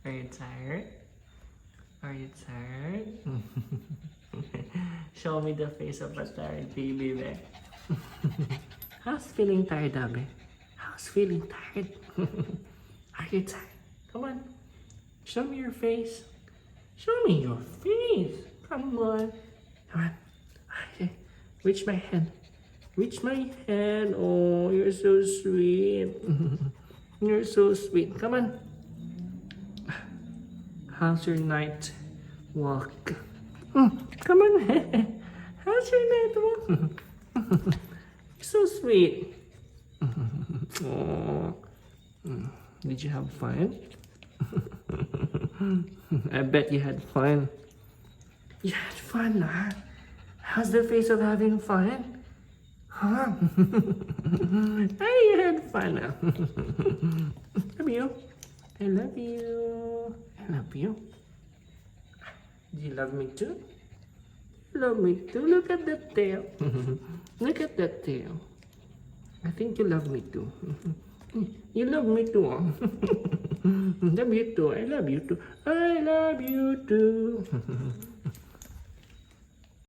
Are you tired? Are you tired? Show me the face of a tired baby there. How's feeling tired, Abe? How's feeling tired? Are you tired? Come on. Show me your face. Show me your face. Come on. Come on. Okay. Reach my hand. Reach my hand. Oh, you're so sweet. You're so sweet. Come on. How's your night walk? Come on. How's your night walk? So sweet. Oh. Did you have fun? I bet you had fun. You had fun, huh? How's the face of having fun? Huh? Hey, you had fun. Love you. I love you. I love you. Do you love me too? Love me too. Look at that tail. Look at that tail. I think you love me too. You love me too. Love you too. I love you too. I love you too.